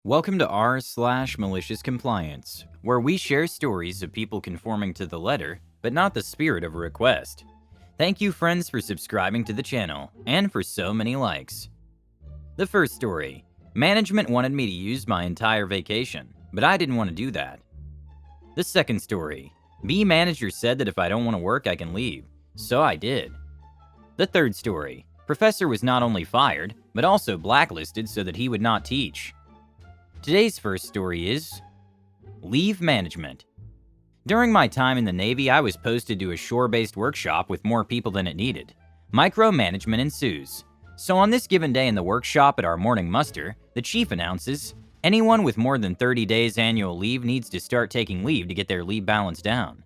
Welcome to r/malicious compliance, where we share stories of people conforming to the letter, but not the spirit of a request. Thank you, friends, for subscribing to the channel, and for so many likes. The first story. Management wanted me to use my entire vacation, but I didn't want to do that. The second story. B manager said that if I don't want to work, I can leave, so I did. The third story. Professor was not only fired, but also blacklisted so that he would not teach. Today's first story is leave management. During my time in the Navy, I was posted to a shore-based workshop with more people than it needed. Micromanagement ensues. So on this given day in the workshop at our morning muster, the chief announces, anyone with more than 30 days annual leave needs to start taking leave to get their leave balance down.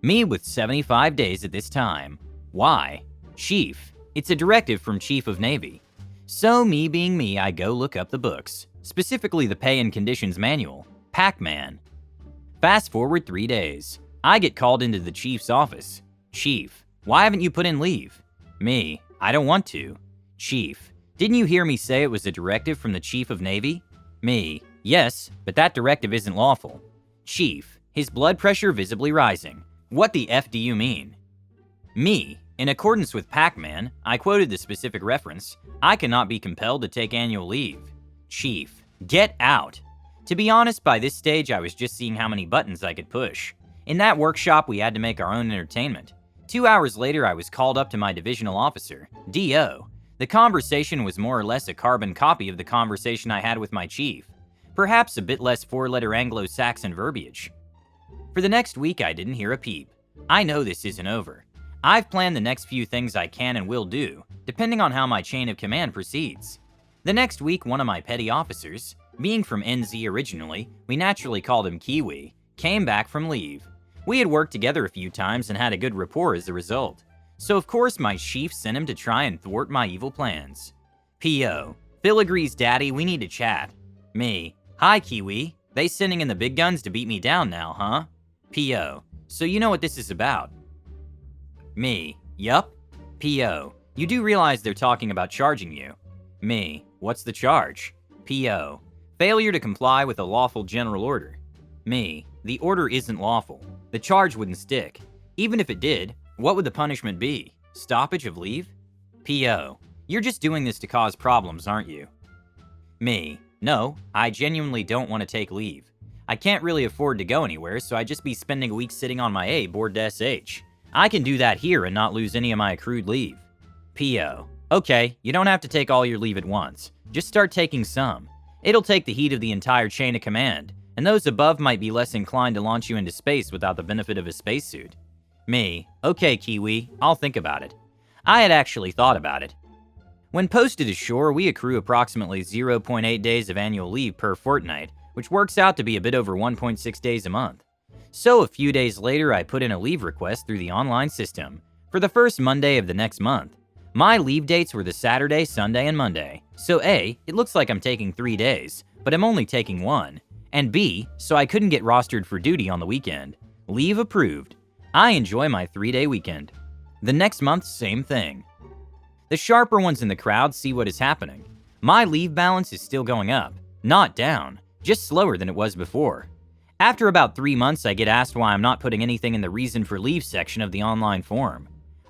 Me with 75 days at this time. Why? Chief. It's a directive from Chief of Navy. So me being me, I go look up the books. Specifically the Pay and Conditions Manual, Pac-Man. Fast forward 3 days. I get called into the chief's office. Chief, why haven't you put in leave? Me, I don't want to. Chief, didn't you hear me say it was a directive from the Chief of Navy? Me, yes, but that directive isn't lawful. Chief, his blood pressure visibly rising. What the F do you mean? Me, in accordance with Pac-Man, I quoted the specific reference, I cannot be compelled to take annual leave. Chief, get out. To be honest, by this stage, I was just seeing how many buttons I could push. In that workshop, we had to make our own entertainment. 2 hours later, I was called up to my divisional officer, DO. The conversation was more or less a carbon copy of the conversation I had with my chief. Perhaps a bit less four-letter Anglo-Saxon verbiage. For the next week, I didn't hear a peep. I know this isn't over. I've planned the next few things I can and will do, depending on how my chain of command proceeds. The next week, one of my petty officers, being from NZ originally, we naturally called him Kiwi, came back from leave. We had worked together a few times and had a good rapport as a result. So of course my chief sent him to try and thwart my evil plans. P.O. Phil agrees, Daddy, we need to chat. Me, hi Kiwi, they sending in the big guns to beat me down now, huh? P.O. So you know what this is about? Me, yup. P.O. You do realize they're talking about charging you. Me, what's the charge? P.O. Failure to comply with a lawful general order. Me, the order isn't lawful. The charge wouldn't stick. Even if it did, what would the punishment be? Stoppage of leave? P.O. You're just doing this to cause problems, aren't you? Me, no, I genuinely don't want to take leave. I can't really afford to go anywhere, so I'd just be spending a week sitting on my A bored to SH. I can do that here and not lose any of my accrued leave. P.O. Okay, you don't have to take all your leave at once. Just start taking some. It'll take the heat of the entire chain of command, and those above might be less inclined to launch you into space without the benefit of a spacesuit. Me, okay Kiwi, I'll think about it. I had actually thought about it. When posted ashore, we accrue approximately 0.8 days of annual leave per fortnight, which works out to be a bit over 1.6 days a month. So a few days later, I put in a leave request through the online system for the first Monday of the next month. My leave dates were the Saturday, Sunday, and Monday. So A, it looks like I'm taking 3 days, but I'm only taking 1. And B, so I couldn't get rostered for duty on the weekend. Leave approved. I enjoy my 3-day weekend. The next month, same thing. The sharper ones in the crowd see what is happening. My leave balance is still going up, not down, just slower than it was before. After about 3 months, I get asked why I'm not putting anything in the reason for leave section of the online form.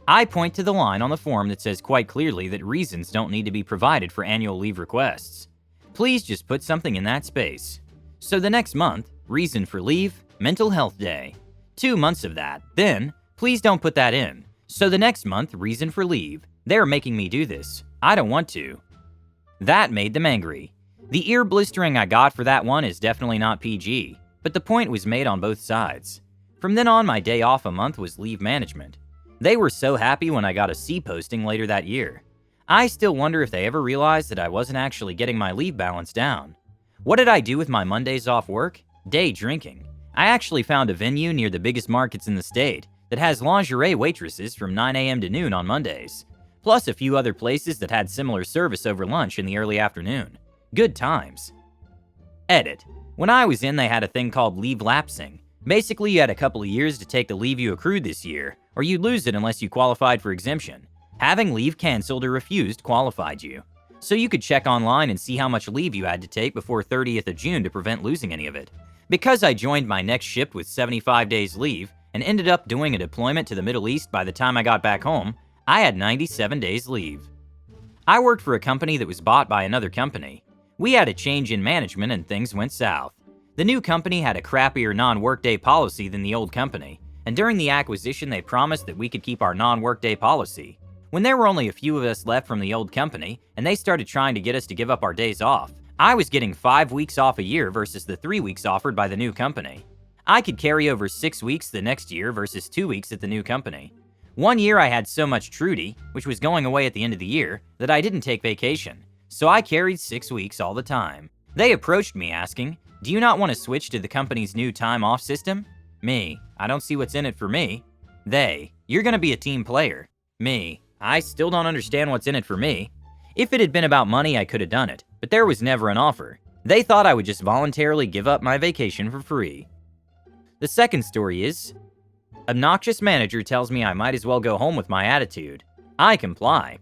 I point to the line on the form that says quite clearly that reasons don't need to be provided for annual leave requests. Please just put something in that space. So the next month, reason for leave, mental health day. 2 months of that, then, please don't put that in. So the next month, reason for leave. They're making me do this. I don't want to. That made them angry. The ear blistering I got for that one is definitely not PG, but the point was made on both sides. From then on, my day off a month was leave management. They were so happy when I got a C posting later that year. I still wonder if they ever realized that I wasn't actually getting my leave balance down. What did I do with my Mondays off work? Day drinking. I actually found a venue near the biggest markets in the state that has lingerie waitresses from 9 a.m. to noon on Mondays, plus a few other places that had similar service over lunch in the early afternoon. Good times. Edit. When I was in, they had a thing called leave lapsing. Basically, you had a couple of years to take the leave you accrued this year, or you'd lose it unless you qualified for exemption. Having leave canceled or refused qualified you. so you could check online and see how much leave you had to take before 30th of June to prevent losing any of it. Because I joined my next shift with 75 days leave and ended up doing a deployment to the Middle East by the time I got back home, I had 97 days leave. I worked for a company that was bought by another company. We had a change in management and things went south. The new company had a crappier non-workday policy than the old company, and during the acquisition they promised that we could keep our non-workday policy. When there were only a few of us left from the old company, and they started trying to get us to give up our days off, I was getting 5 weeks off a year versus the 3 weeks offered by the new company. I could carry over 6 weeks the next year versus 2 weeks at the new company. One year I had so much Trudy, which was going away at the end of the year, that I didn't take vacation, so I carried 6 weeks all the time. They approached me asking, "Do you not want to switch to the company's new time off system?" Me, "I don't see what's in it for me." They, "You're gonna be a team player." Me, "I still don't understand what's in it for me." If it had been about money, I could have done it, but there was never an offer. They thought I would just voluntarily give up my vacation for free. The second story is, obnoxious manager tells me I might as well go home with my attitude. I comply.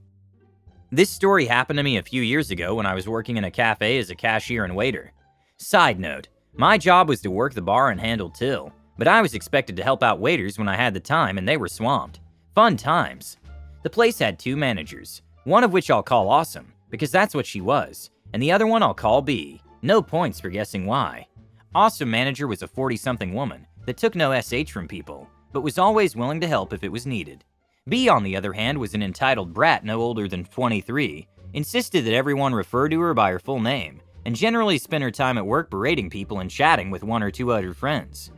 This story happened to me a few years ago when I was working in a cafe as a cashier and waiter. Side note, my job was to work the bar and handle till, but I was expected to help out waiters when I had the time and they were swamped. Fun times. The place had 2 managers, one of which I'll call Awesome, because that's what she was, and the other one I'll call B. No points for guessing why. Awesome manager was a 40-something woman that took no SH from people, but was always willing to help if it was needed. B, on the other hand, was an entitled brat no older than 23, insisted that everyone refer to her by her full name, and generally spent her time at work berating people and chatting with 1 or 2 other friends.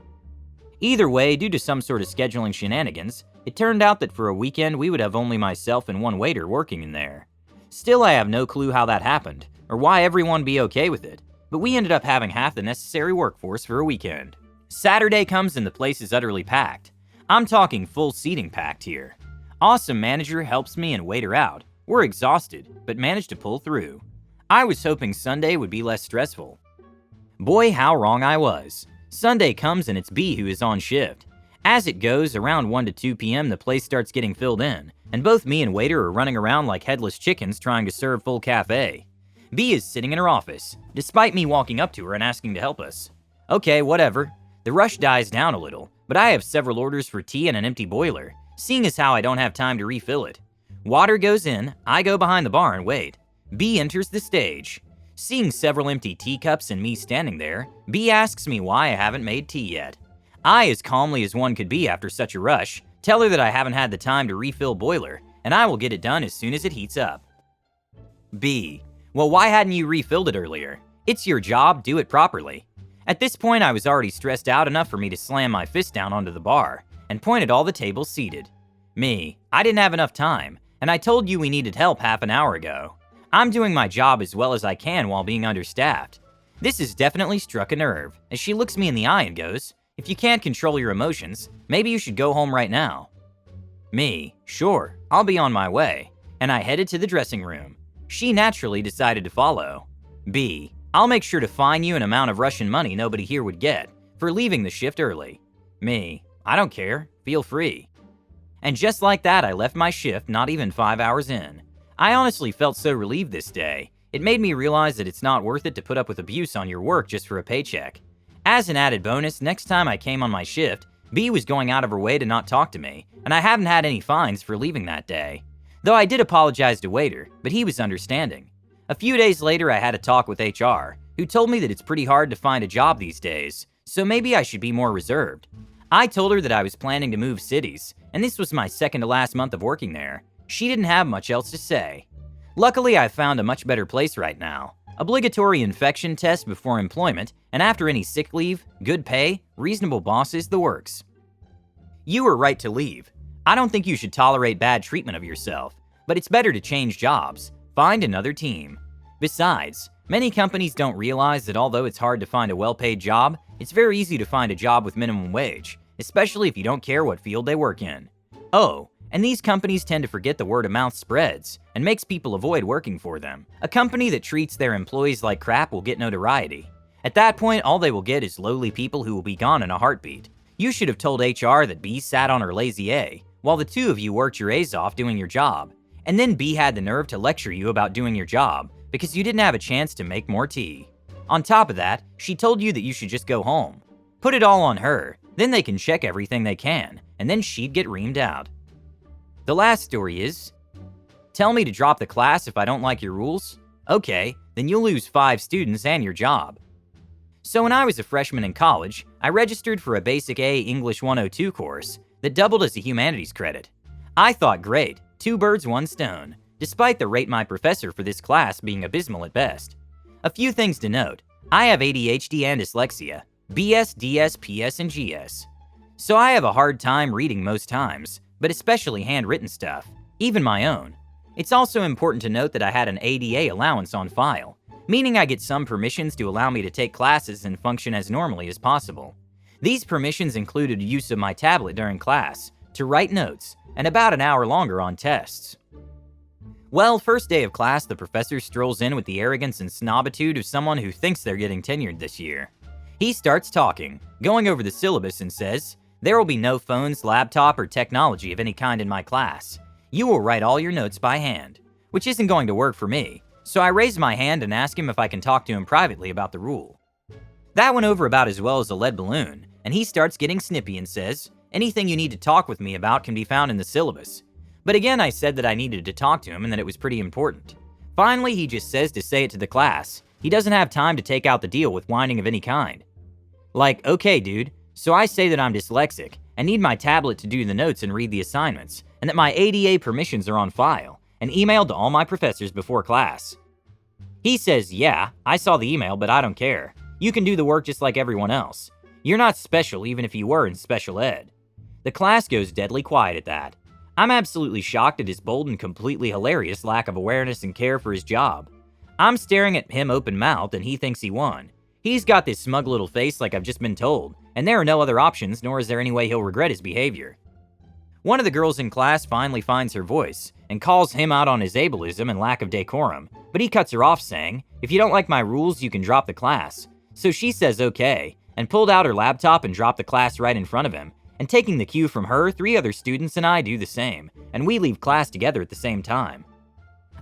Either way, due to some sort of scheduling shenanigans, it turned out that for a weekend we would have only myself and 1 waiter working in there. Still, I have no clue how that happened, or why everyone be okay with it, but we ended up having half the necessary workforce for a weekend. Saturday comes and the place is utterly packed. I'm talking full seating packed here. Awesome manager helps me and waiter out. We're exhausted, but managed to pull through. I was hoping Sunday would be less stressful. Boy, how wrong I was. Sunday comes and it's B who is on shift. As it goes, around 1 to 2 p.m. the place starts getting filled in, and both me and waiter are running around like headless chickens trying to serve full cafe. B is sitting in her office, despite me walking up to her and asking to help us. Okay, whatever. The rush dies down a little, but I have several orders for tea and an empty boiler, seeing as how I don't have time to refill it. Water goes in, I go behind the bar and wait. B enters the stage. Seeing several empty teacups and me standing there, B asks me why I haven't made tea yet. I, as calmly as one could be after such a rush, tell her that I haven't had the time to refill boiler, and I will get it done as soon as it heats up. B, well, why hadn't you refilled it earlier? It's your job, do it properly. At this point, I was already stressed out enough for me to slam my fist down onto the bar and point at all the tables seated. Me, I didn't have enough time, and I told you we needed help half an hour ago. I'm doing my job as well as I can while being understaffed. This has definitely struck a nerve, as she looks me in the eye and goes, if you can't control your emotions, maybe you should go home right now. Me, sure, I'll be on my way, and I headed to the dressing room. She naturally decided to follow. B, I'll make sure to fine you an amount of Russian money nobody here would get for leaving the shift early. Me, I don't care, feel free. And just like that, I left my shift not even 5 hours in. I honestly felt so relieved this day. It made me realize that it's not worth it to put up with abuse on your work just for a paycheck. As an added bonus, next time I came on my shift, B was going out of her way to not talk to me, and I haven't had any fines for leaving that day. Though I did apologize to waiter, but he was understanding. A few days later, I had a talk with HR, who told me that it's pretty hard to find a job these days, so maybe I should be more reserved. I told her that I was planning to move cities, and this was my second to last month of working there. She didn't have much else to say. Luckily, I found a much better place right now. Obligatory infection test before employment, and after any sick leave, good pay, reasonable bosses, the works. You were right to leave. I don't think you should tolerate bad treatment of yourself, but it's better to change jobs. Find another team. Besides, many companies don't realize that although it's hard to find a well-paid job, it's very easy to find a job with minimum wage, especially if you don't care what field they work in. Oh, and these companies tend to forget the word of mouth spreads and makes people avoid working for them. A company that treats their employees like crap will get notoriety. At that point, all they will get is lowly people who will be gone in a heartbeat. You should have told HR that B sat on her lazy A, while the two of you worked your A's off doing your job. And then B had the nerve to lecture you about doing your job because you didn't have a chance to make more tea. On top of that, she told you that you should just go home. Put it all on her, then they can check everything they can, and then she'd get reamed out. The last story is, tell me to drop the class if I don't like your rules? Okay, then you'll lose 5 students and your job. So when I was a freshman in college, I registered for a Basic A English 102 course that doubled as a humanities credit. I thought, great, 2 birds, 1 stone, despite the rate my professor for this class being abysmal at best. A few things to note. I have ADHD and dyslexia, BS, DS, PS, and GS. So I have a hard time reading most times, but especially handwritten stuff, even my own. It's also important to note that I had an ADA allowance on file, meaning I get some permissions to allow me to take classes and function as normally as possible. These permissions included use of my tablet during class, to write notes, and about an hour longer on tests. Well, first day of class, the professor strolls in with the arrogance and snobitude of someone who thinks they're getting tenured this year. He starts talking, going over the syllabus and says, there will be no phones, laptop, or technology of any kind in my class. You will write all your notes by hand, which isn't going to work for me, so I raise my hand and ask him if I can talk to him privately about the rule. That went over about as well as a lead balloon, and he starts getting snippy and says, anything you need to talk with me about can be found in the syllabus. But again, I said that I needed to talk to him and that it was pretty important. Finally, he just says to say it to the class. He doesn't have time to take out the deal with whining of any kind. Like, okay dude, so I say that I'm dyslexic and need my tablet to do the notes and read the assignments, and that my ADA permissions are on file, and emailed to all my professors before class. He says, yeah, I saw the email, but I don't care. You can do the work just like everyone else. You're not special even if you were in special ed. The class goes deadly quiet at that. I'm absolutely shocked at his bold and completely hilarious lack of awareness and care for his job. I'm staring at him open-mouthed and he thinks he won. He's got this smug little face like I've just been told, and there are no other options, nor is there any way he'll regret his behavior. One of the girls in class finally finds her voice and calls him out on his ableism and lack of decorum, but he cuts her off saying, if you don't like my rules, you can drop the class. So she says okay, and pulled out her laptop and dropped the class right in front of him, and taking the cue from her, 3 other students and I do the same, and we leave class together at the same time.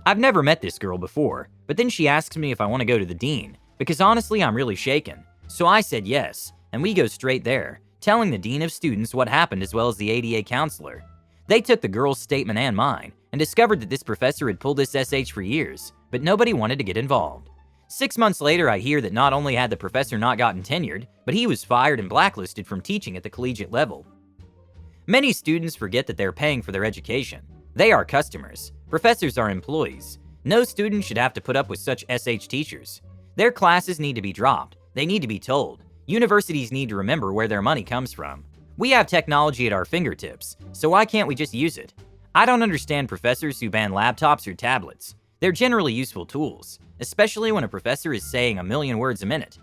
I've never met this girl before, but then she asks me if I want to go to the dean, because honestly I'm really shaken. So I said yes, and we go straight there, telling the dean of students what happened as well as the ADA counselor. They took the girl's statement and mine, and discovered that this professor had pulled this SH for years, but nobody wanted to get involved. 6 months later, I hear that not only had the professor not gotten tenured, but he was fired and blacklisted from teaching at the collegiate level. Many students forget that they're paying for their education. They are customers. Professors are employees. No student should have to put up with such SH teachers. Their classes need to be dropped. They need to be told. Universities need to remember where their money comes from. We have technology at our fingertips, so why can't we just use it? I don't understand professors who ban laptops or tablets. They're generally useful tools, especially when a professor is saying a million words a minute.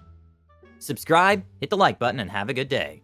Subscribe, hit the like button, and have a good day.